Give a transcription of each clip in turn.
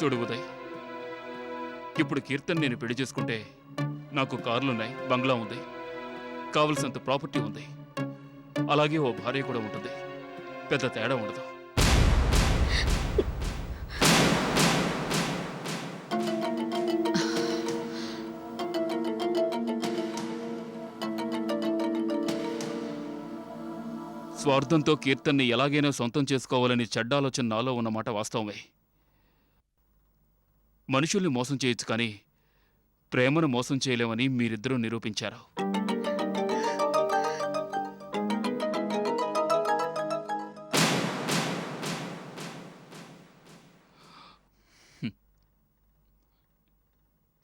చూడు ఉదయ్, ఇప్పుడు కీర్తన్ నేను పెళ్లి చేసుకుంటే నాకు కార్లున్నాయి, బంగ్లా ఉంది, కావలసినంత ప్రాపర్టీ ఉంది, అలాగే ఓ భార్య కూడా ఉంటుంది. పెద్ద తేడా ఉండదు. స్వార్థంతో కీర్తన్ని ఎలాగైనా సొంతం చేసుకోవాలని చెడ్డాలోచన నాలో ఉన్నమాట వాస్తవమే. మనుషుల్ని మోసం చేయొచ్చు, కానీ ప్రేమను మోసం చేయలేమని మీరిద్దరూ నిరూపించారు.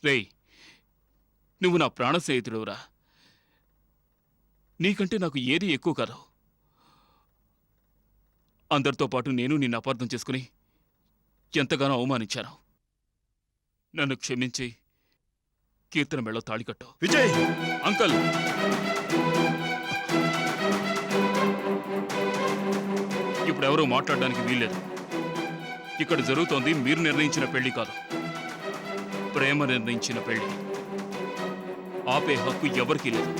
రేయ్, నువ్వు నా ప్రాణ స్నేహితుడురా. నీకంటే నాకు ఏది ఎక్కువ కాదు. అందరితో పాటు నేను నిన్ను అపార్థం చేసుకుని ఎంతగానో అవమానించాను. నన్ను క్షమించి కీర్తన మెళ్ళో తాళికట్టు. విజయ్ అంకల్, ఇప్పుడెవరూ మాట్లాడడానికి వీల్లేదు. ఇక్కడ జరుగుతోంది మీరు నిర్ణయించిన పెళ్లి కాదు, ప్రేమ నిర్ణయించిన పెళ్లి. ఆపే హక్కు ఎవరికీ లేదు.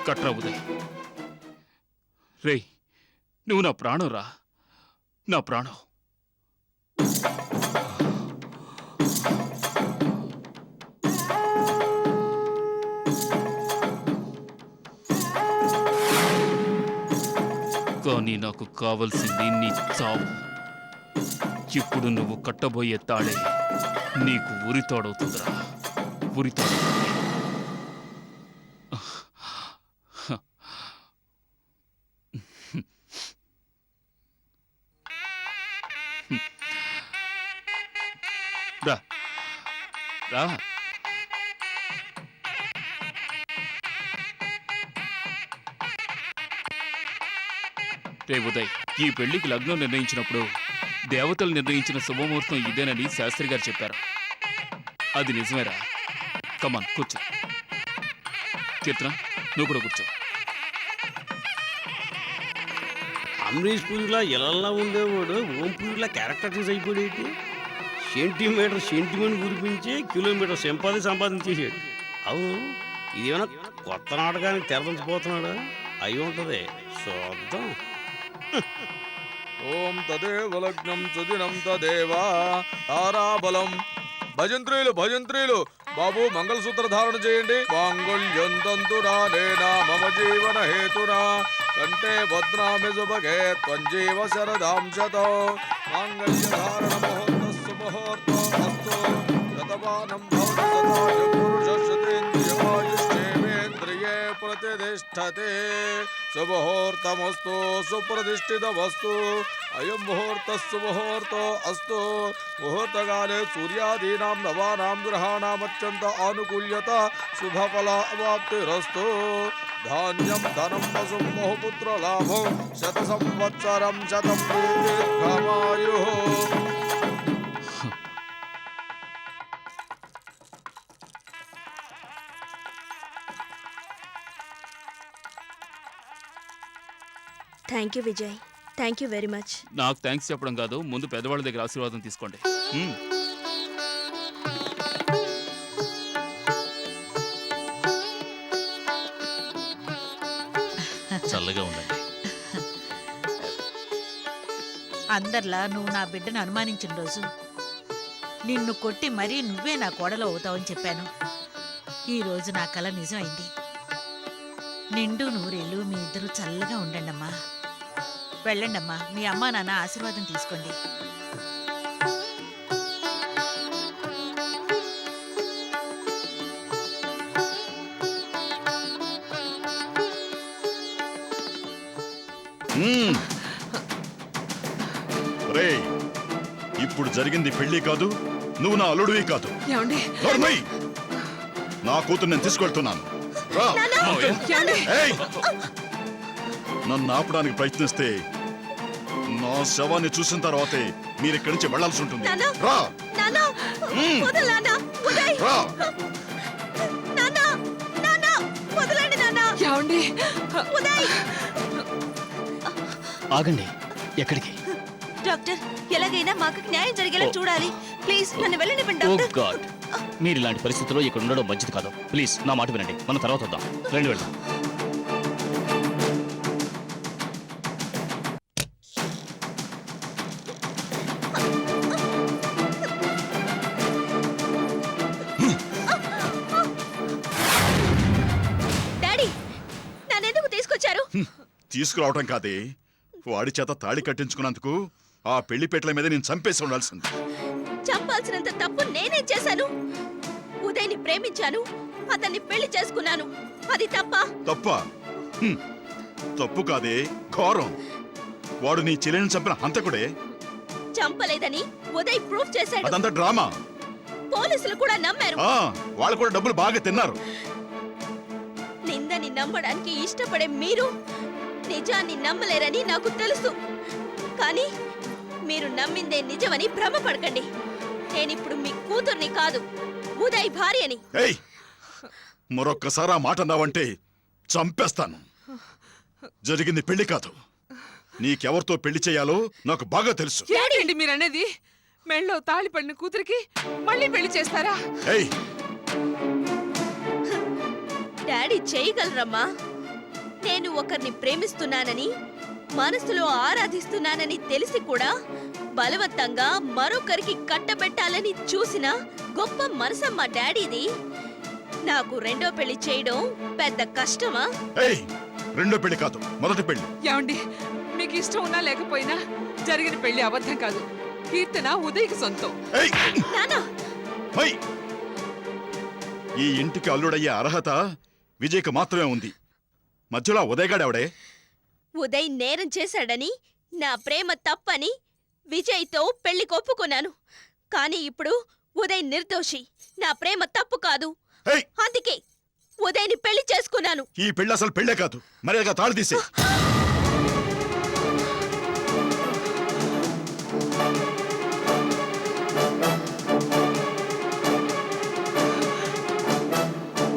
కట్రా ఉదయ్. రేయ్, నువ్వు నా ప్రాణం రా, నా ప్రాణం. కానీ నాకు కావలసింది నీ చావు. ఇప్పుడు నువ్వు కట్టబోయే తాళే నీకు ఉరితాడవుతుందిరా, ఉరితాడవుతుంది. రా రా. రే ఉదయ్, ఈ పెళ్లికి లగ్నం నిర్ణయించినప్పుడు దేవతలు నిర్ణయించిన శుభముహూర్తం ఇదేనని శాస్త్రి గారు చెప్పారు. అది నిజమేరా. కమాన్, కూర్చో. కీర్తన, నువ్వు కూడా కూర్చో. అమరీష్ పూరిలా ఎలా ఉండేవాడు ఓం పూరిలా క్యారెక్టర్ చూసి అయిపోయాడు. సెంటిమెంట్ గురిపించి కిలోమీటర్ సంపాదించేసాడు. అవును, ఇదేమైనా కొత్త నాటకానికి తెరదించిపోతున్నాడా? అయి ఉంటుంది, చూద్దాం. ఓం తదేవ లగ్నం సుదినం తదేవా తారాబలం. భజంత్రీలు బాబు మంగళసూత్ర ధారణ చేయండి. మాంగళ్యం తంతురాలేనా మమ జీవన హేతునా కంటే భద్రామి శుభగే త్వంజీవ శరదాం శతో. మాంగళ్య ధారణ ముహూర్తస్సు ముహూర్తో అస్తు. శతమానం భవతి శతాయు పురుషేంద్రియేంద్రియే ప్రతిష్టతే. శుభముహూర్తమస్తు సుప్రతిష్ఠితమస్తు. అయం ముహూర్తస్సు ముహూర్తో అస్తు. ముహూర్తకాలే సూర్యాదీనాం నవానాం గ్రహాణామత్యంత ఆనుకూల్యత శుభఫల అవాప్తిరస్తు. ధాన్యం ధనం వసుం బహుపుత్ర లాభం శత సంవత్సరం శతం దీర్ఘమాయుః. Thank you Vijay, thank you very much. నాకు థ్యాంక్స్ చెప్పడం కాదు, ముందు పెద్దవాళ్ళ దగ్గర ఆశీర్వాదం తీసుకోండి. చల్లగా ఉండండి. అందర్లా నువ్వు నా బిడ్డను అనుమానించిన రోజు నిన్ను కొట్టి మరీ నువ్వే నా కోడలు అవుతావని చెప్పాను. ఈరోజు నా కల నిజమైంది. నిండు నూరేళ్ళు మీ ఇద్దరు చల్లగా ఉండండమ్మా. వెళ్ళండమ్మా, మీ అమ్మా నాన్న ఆశీర్వాదం తీసుకోండి. రే, ఇప్పుడు జరిగింది పెళ్లి కాదు, నువ్వు నా అల్లుడివి కాదు. నా కూతురు నేను తీసుకెళ్తున్నాను. నన్ను ఆపడానికి ప్రయత్నిస్తే నా శవాన్ని చూసిన తర్వాతే మీరు ఇక్కడి నుంచి వెళ్లాల్సి ఉంటుంది. రా. ఉదయ్ ఆగండి. ఎక్కడికి? డాక్టర్ ఎలాగైనా మాకు న్యాయం జరిగేలా చూడాలి. ప్లీజ్ నన్ను వెళ్ళనివ్వండి ఓ డాక్టర్. గాడ్, మీరు ఇలాంటి పరిస్థితుల్లో ఇక్కడ ఉండడం మంచిది కాదు. ప్లీజ్ నా మాట వినండి, మనం తర్వాత వద్దాం. రండి వెళ్దాం. డాడీ నన్నెందుకు తీసుకొచ్చారు? తీసుకురావటం కాదే, వాడి చేత తాళి కట్టించుకున్నందుకు ఆ పెళ్లిపేటల మీద నేను చంపేసి ఉండాల్సింది. చంపాల్సినంత తప్పు నేనే చేశాను. ఉదయ్ని ప్రేమించాను, అతన్ని పెళ్లి చేసుకున్నాను. అది తప్ప? తప్ప? తప్పు కాదే, ఘోరం. వాడు నీ చెల్లెని చంపిన హంతకుడే. చంపలేదని ఉదయ్ ప్రూఫ్ చేశాడు. అదంతా డ్రామా. పోలీసులు కూడా నమ్మారు. వాళ్ళు కూడా డబ్బులు బాగా తిన్నారు. నిందని నమ్మడానికి ఇష్టపడే మీరు నిజాన్ని నమ్మలేరని నాకు తెలుసు. కానీ మీరు నమ్మిందే నిజమని భ్రమపడకండి. నేనిప్పుడు మీ కూతుర్ని కాదు, ఉదయ్ భార్యని. ఏయ్, మరొక్కసారి ఆ మాట అన్నావంటే చంపేస్తాను. జరిగింది పెళ్లి కాదు. నీకెవరితో పెళ్లి చేయాలో నాకు బాగా తెలుసు. ఏంటండి మీరనేది? మెళ్ళో తాళి పడిన కూతురికి మళ్ళీ పెళ్లి చేస్తారా? ఏయ్, డాడీ చేయగలరమ్మా. నేను ఒకరిని ప్రేమిస్తున్నానని, మనసులో ఆరాధిస్తున్నానని తెలిసి కూడా బలవంతంగా మరొకరికి కట్టబెట్టాలని చూసిన గొప్ప మనసమ్మా డాడీది. నాకు రెండో పెళ్లి చేయడం పెద్ద కష్టమా? ఏయ్, రెండో పెళ్లి కాదు, మొదటి పెళ్లి. ఏమండి, మీకు ఇష్టం ఉన్నా లేకపోయినా జరిగిన పెళ్లి అబద్ధం కాదు. కీర్తన ఉదయ్కి సొంతం. ఏయ్, నానా హై! ఈ ఇంటికి అల్లుడయ్యే అర్హత విజయ్కి మాత్రమే ఉంది. మధ్యలో ఉదయగాడెవడే? ఉదయ్ నేరం చేశాడని, నా ప్రేమ తప్పని విజయ్తో పెళ్లి ఒప్పుకున్నాను. కానీ ఇప్పుడు ఉదయ్ నిర్దోషి, నా ప్రేమ తప్పు కాదు. ఏయ్, అందుకే ఉదయ్ని పెళ్లి చేసుకున్నాను. ఈ పెళ్లి అసలు పెళ్ళే కాదు. మర్యాదగా తాళి తీసే.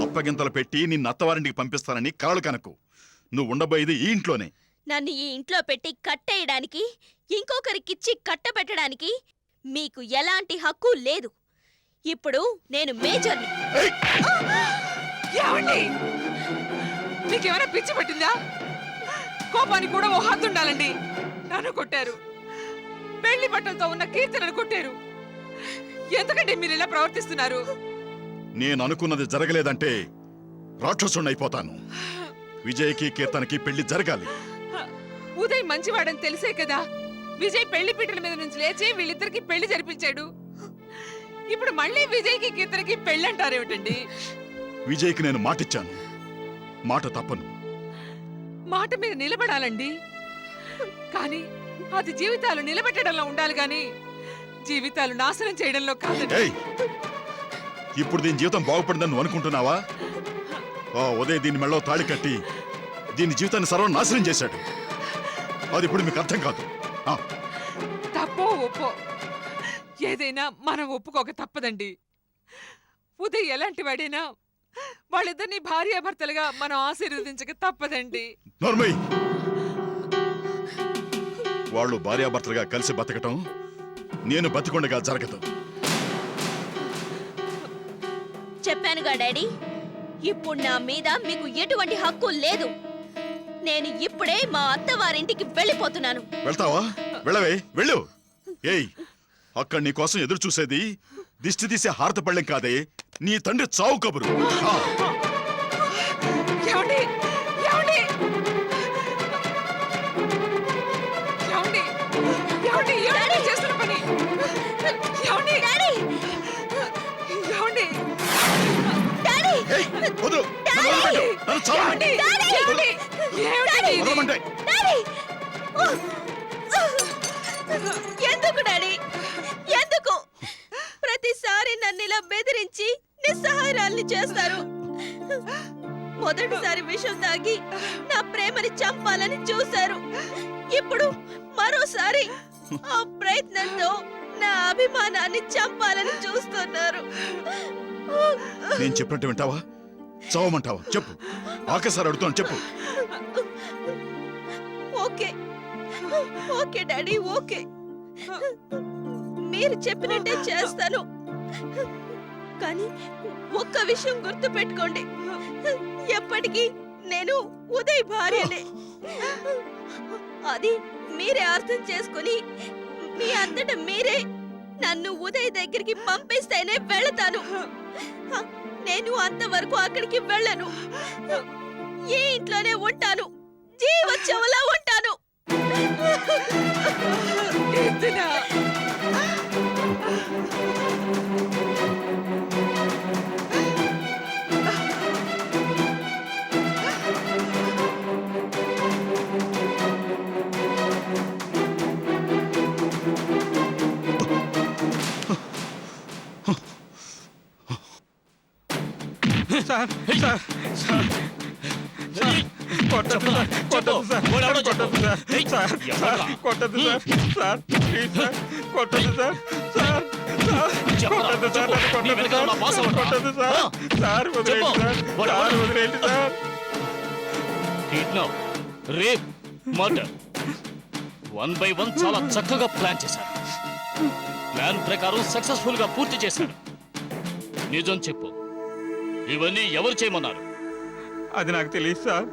అప్పగింతలు పెట్టి నిన్ను అత్తవారింటికి పంపిస్తానని కలలు కనకు. నువ్వు ఉండబోయేది ఈ ఇంట్లోనే. నన్ను ఈ ఇంట్లో పెట్టి కట్టేయడానికి, ఇంకొకరికిచ్చి కట్టబెట్టడానికి మీకు ఎలాంటి హక్కు లేదు. ఇప్పుడు నేను మేజర్ని. ఏయ్! ఏమండి, మీకేమైనా పిచ్చి పట్టిందా? కోపానికి కూడా ఓ హద్దు ఉండాలండి. నన్ను కొట్టారు, పెళ్లి బట్టలతో ఉన్న కీర్తనను కొట్టారు. ఎందుకంటే మీరు ఇలా ప్రవర్తిస్తున్నారు? నేను అనుకున్నది జరగలేదంటే రాక్షసుణ్ణైపోతాను. విజయ్కి కీర్తనకి పెళ్లి జరగాలి. ఉదయ్ మంచివాడని తెలిసే కదా విజయ్ పెళ్లి పీటల మీద నుంచి లేచి వీళ్ళిద్దరికి పెళ్లి జరిపించాడు. ఇప్పుడు మళ్ళీ విజయ్కి కీర్తనకి పెళ్లి అంటారేమిటండి? విజయ్కి నేను మాటిచ్చాను, మాట తప్పను. మాట మీద నిలబడాలండి, కానీ అది జీవితాలు నిలబెట్టడంలో ఉండాలి గాని జీవితాలు నాశనం చేయడంలో కాదండి. ఏయ్, ఇప్పుడు దీని జీవితం బాగుపడిందని నువ్వు అనుకుంటున్నావా? ఉదయ్ దీని మెళ్ళో తాళి కట్టి దీని జీవితాన్ని సర్వనాశనం చేశాడు. అది ఇప్పుడు మీకు అర్థం కాదు. తప్పో ఒప్పో ఏదైనా మనం ఒప్పుకోక తప్పదండి. ఉదయ్ ఎలాంటి వాడైనా వాళ్ళిద్దరిని భార్యాభర్తలుగా మనం ఆశీర్వదించక తప్పదండి. నోర్మయ్, వాళ్ళు భార్యాభర్తలుగా కలిసి బతకటం నేను బతికొండగా జరగదు. చెప్పానుగా డాడీ, ఇప్పుడు నా మీద మీకు ఎటువంటి హక్కు లేదు. నేను ఇప్పుడే మా అత్తవారింటికి వెళ్ళిపోతున్నాను. వెళ్తావా? వెళ్ళవే, వెళ్ళు. ఏయ్, అక్కడ నీ కోసం ఎదురు చూసేది దిష్టి తీసే హారత పళ్ళెం కాదే, నీ తండ్రి చావు కబురు. ఏమండి? ఏమండి? ఏమండి? ఏమండి? ఏమండి చేస్తున్న పని? ఏమండి? ఏమండి? ఏయ్, వదలు. నన్ను వదలమంటే. నన్ను చావమంటే. ఏమండి? ఏమిటండి ఇది? వదలమంటే. డాడీ! ఎందుకు డాడీ? ఎందుకు ప్రతిసారి నన్ను ఇలా బెదిరించి నిస్సహాయాల్ని చేస్తారు? మొదటిసారి విషం తాగి నా ప్రేమని చంపాలని చూశారు. ఇప్పుడు మరోసారి ఆ ప్రయత్నంతో నా అభిమానాన్ని చంపాలని చూస్తున్నారు. నేను చెప్పినట్టు వింటావా? చావమంటావా చెప్పు. ఆఖరిసారి అడుగుతాను చెప్పు. Okay okay daddy, okay. మీరు చెప్పినట్టే చేస్తాను. కానీ ఒక్క విషయం గుర్తు పెట్టుకోండి, ఎప్పటికీ నేను ఉదయ్ భార్యనే. అది మీరే అర్థం చేసుకొని మీ అంతట మీరే నన్ను ఉదయ్ దగ్గరికి పంపిస్తేనే వెళతాను. నేను అంతవరకు అక్కడికి వెళ్ళను. ఈ ఇంట్లోనే ఉంటాను, జీవోత్సవంలా ఉంటాను. కీర్తన, సార్ సార్ సార్ కొట్టదు సార్, కొట్టదు సార్, కొట్టదు సార్, సార్ సార్ కొట్టదు సార్, సార్ ప్లీజ్ సార్ కొట్టదు సార్, సార్ సార్ కొట్టదు సార్, కొట్టదు సార్, సార్ వదిలేండి సార్, సార్ వదిలేండి sir. Kidnap, rape, murder 1 by 1 చాలా చక్కగా ప్లాన్ చేశాడు. ప్లాన్ ప్రకారం సక్సెస్ఫుల్ గా పూర్తి చేశాడు. నిజం చెప్పు, ఇవన్నీ ఎవరు చేయమన్నారు? అది నాకు తెలియదు సార్,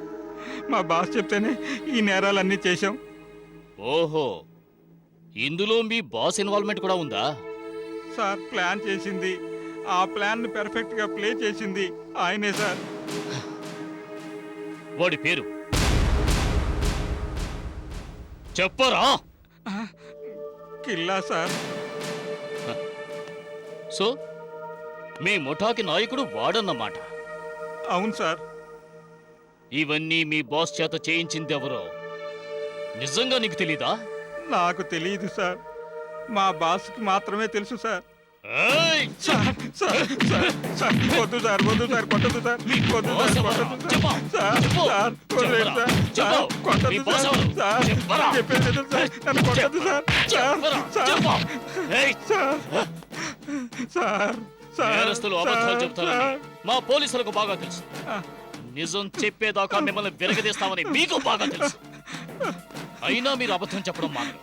మా బాస్ చెప్తేనే ఈ నేరాలన్నీ చేశాం. ఓహో, ఇందులో మీ బాస్ ఇన్వాల్వ్మెంట్ కూడా ఉందా? సార్ ప్లాన్ చేసింది, ఆ ప్లాన్ ని పెర్ఫెక్ట్ గా ప్లే చేసింది ఆయనే సార్. వాడి పేరు చెప్పరా? కిల్లా సార్. సో మీ ముఠాకి నాయకుడు వాడన్నమాట. అవును సార్. ఇవన్నీ మీ బాస్ చేత చేయించింది ఎవరో నిజంగా నీకు తెలీదా? నాకు తెలియదు సార్, మా బాస్కి మాత్రమే తెలుసు సార్. ఏయ్! సార్ సార్ సార్ సార్ వద్దు సార్, వద్దు సార్, కొట్టదు సార్, వద్దు బాస్ సార్, ఎవరు? కొట్టదు చెప్పు, సార్, సార్ చెప్పు, సార్ వదిలేండి సార్, చెప్పు, సార్ కొట్టదు మీ బాస్ సార్, ఎవరు? సార్ చెప్పరా? చెప్పేది లేదు సార్, నన్ను కొట్టదు సార్, సార్ చెప్పరా? సార్ చెప్పు. ఏయ్! సార్ సార్ సార్ నేరస్తులు అబద్ధాలు సార్, చెబుతారని సార్. మా పోలీసులకు బాగా తెలుసు. నిజం చెప్పేదాకా మిమ్మల్ని విరగదీస్తామని మీకు బాగా తెలుసు. అయినా మీరు అబద్ధం చెప్పడం మానరు.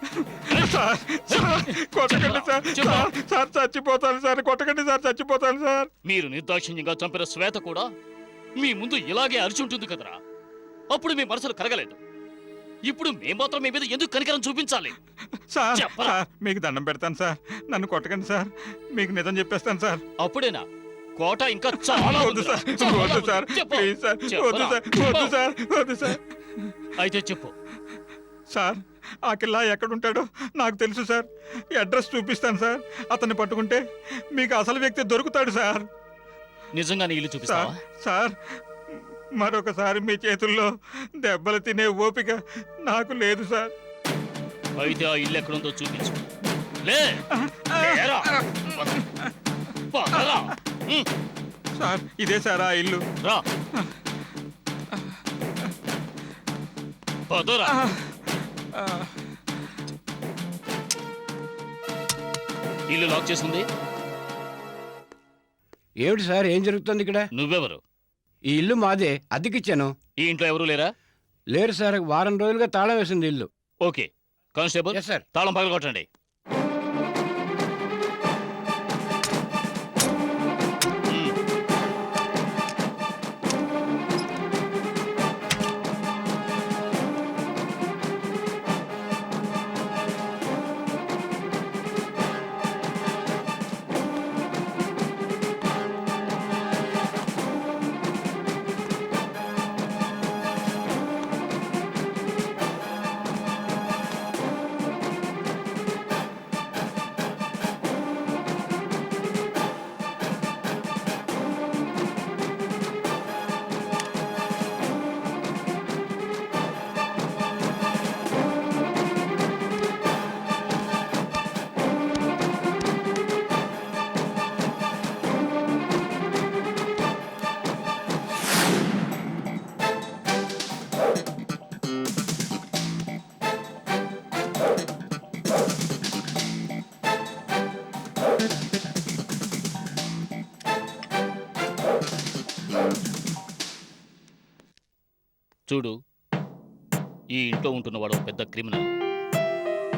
సార్ సార్ కొట్టకండి సార్, చెప్పు. సార్ సార్ చచ్చిపోతాను సార్, కొట్టకండి సార్, చచ్చిపోతాను సార్. మీరు నిర్దాక్షిణ్యంగా చంపిన శ్వేత కూడా మీ ముందు ఇలాగే అరిచి ఉంటుంది కదరా. అప్పుడు మీ మనసులు కరగలేదు. ఇప్పుడు మేము మాత్రం మీ మీద ఎందుకు కనికరం చూపించాలి? సార్ చెప్పరా? సార్ మీకు దండం పెడతాను సార్, నన్ను కొట్టకండి సార్, మీకు నిజం చెప్పేస్తాను సార్. అప్పుడేనా? కోట ఇంకా చాలా వద్దు ఉందిరా. సార్, చాలా వద్దు ఉంది. సార్, చెప్పు. ప్లీజ్ సార్, వద్దు చెప్పరా? సార్, వద్దు సార్, వద్దు సార్. అయితే చెప్పు. సార్ ఆ కిల్లా ఎక్కడుంటాడో నాకు తెలుసు సార్, అడ్రస్ చూపిస్తాను సార్. అతన్ని పట్టుకుంటే మీకు అసలు వ్యక్తి దొరుకుతాడు సార్. నిజంగానే ఇల్లు సార్ చూపిస్తావా? సార్ మరొకసారి మీ చేతుల్లో దెబ్బలు తినే ఓపిక నాకు లేదు సార్. అయితే ఆ ఇల్లు ఎక్కడుందో చూపించు. లే లేరా. పదరా. సార్ ఇదే సార్ ఆ ఇల్లు. రా. పదరా. ఇల్లు లాక్ చేసింది ఏమిటి సార్, ఏం జరుగుతుంది ఇక్కడ? నువ్వెవరు? ఈ ఇల్లు మాదే, అద్దెకిచ్చాను. ఈ ఇంట్లో ఎవరు లేరా? లేరు సార్, వారం రోజులుగా తాళం వేసింది ఇల్లు. Okay, constable yes sir. తాళం పగలగొట్టండి. చూడు, ఈ ఇంట్లో ఉంటున్నవాడు ఒక పెద్ద క్రిమినల్.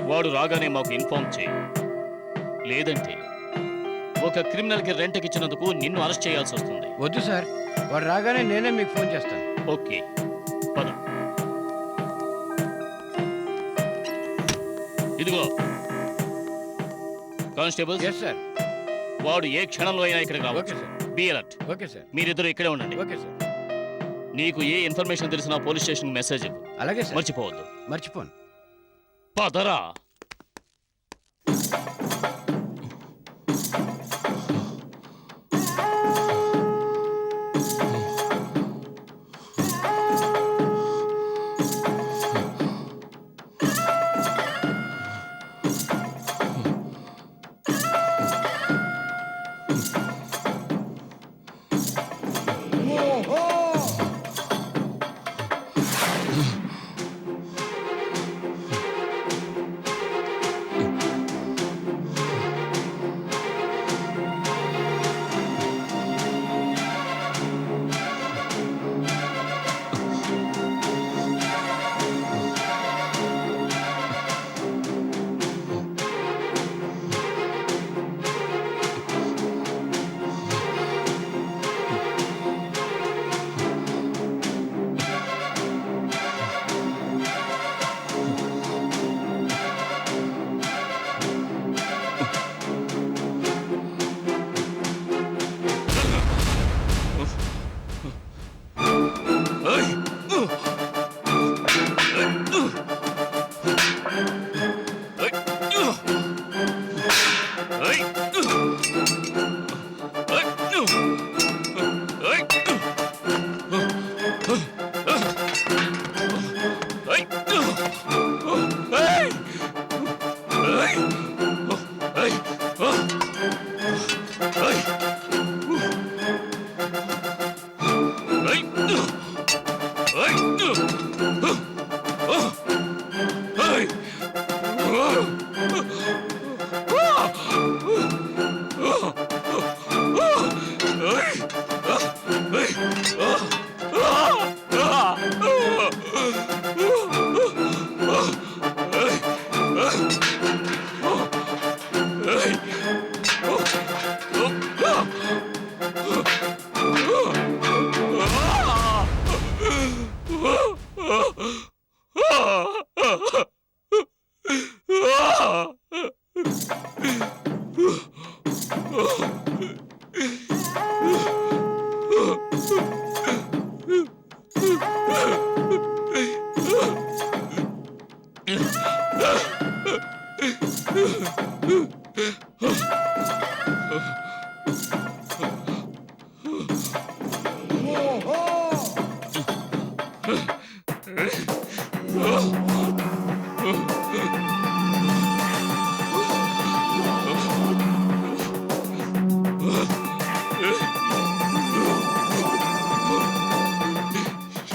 వాడు రాగానే మాకు ఇన్ఫార్మ్ చేయి. లేదంటే ఒక క్రిమినల్కి రెంట్కి ఇచ్చినందుకు నిన్ను అరెస్ట్ చేయాల్సి వస్తుంది. వద్దు సార్, వాడు రాగానే నేనే మీకు ఫోన్ చేస్తాను. ఓకే, పద. ఇదిగో కానిస్టేబుల్, ఎస్ సార్. వాడు ఏ క్షణంలో అయినా ఇక్కడికి ఓకే రావచ్చు. Sir. Be alert. Okay sir. మీరిద్దరు ఇక్కడే ఉండండి. Okay sir. నీకు ఏ ఇన్ఫర్మేషన్ తెలిసినా పోలీస్ స్టేషన్ మెసేజ్ ఇవ్వు. అలాగే సార్. మర్చిపోవద్దు. మర్చిపోను. పదరా.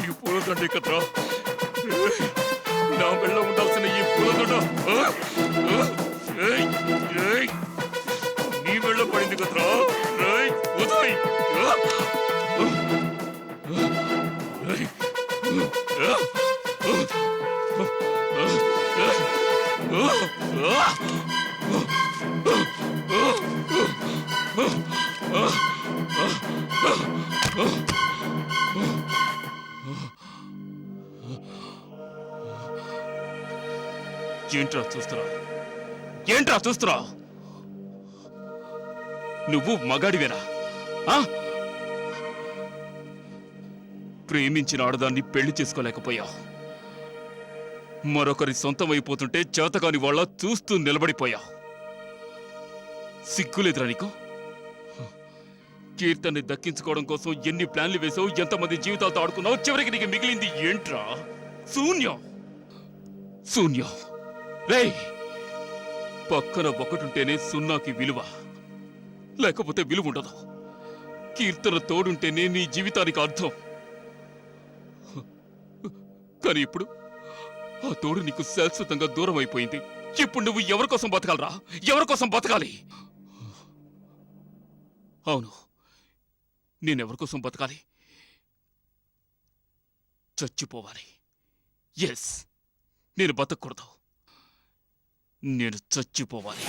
ఈ పూలదండ కదరా, నా మెళ్ళ ఉండాల్సిన ఈ పూలదండ నీ మెళ్ళ పడింది కదరా. ఉదయ్, ఏంట్రా చూస్తున్నా? ఏంట్రా చూస్తున్నా? నువ్వు మగాడివేనా? ఆ? ప్రేమించిన ఆడదాన్ని పెళ్లి చేసుకోలేకపోయావు. మరొకరి సొంతం అయిపోతుంటే చేతకాని వాళ్ళ చూస్తూ నిలబడిపోయావు. సిగ్గులేదురా నీకు? కీర్తన్ని దక్కించుకోవడం కోసం ఎన్ని ప్లాన్లు వేసావు, ఎంతమంది జీవితాలతో ఆడుకున్నావు, చివరికి నీకు మిగిలింది ఏంట్రా? శూన్యం, శూన్యం. రేయ్, పక్కన ఒకటుంటేనే సున్నాకి విలువ, లేకపోతే విలువ ఉండదు. కీర్తన తోడుంటేనే నీ జీవితానికి అర్థం. కానీ ఇప్పుడు ఆ తోడు నీకు శాశ్వతంగా దూరం అయిపోయింది. ఇప్పుడు నువ్వు ఎవరి కోసం బతకాలరా? ఎవరి కోసం బతకాలి? అవును, నేనెవరి కోసం బతకాలి? చచ్చిపోవాలి. ఎస్, నేను బతకూడదు. నేను చచ్చిపోవాలి.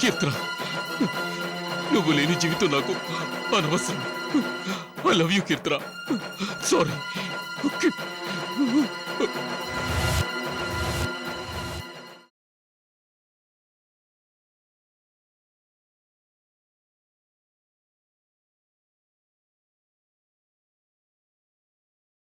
కీర్తన, నువ్వు లేని జీవితం నాకు అనవసరం. I love you Keerthana. Sorry.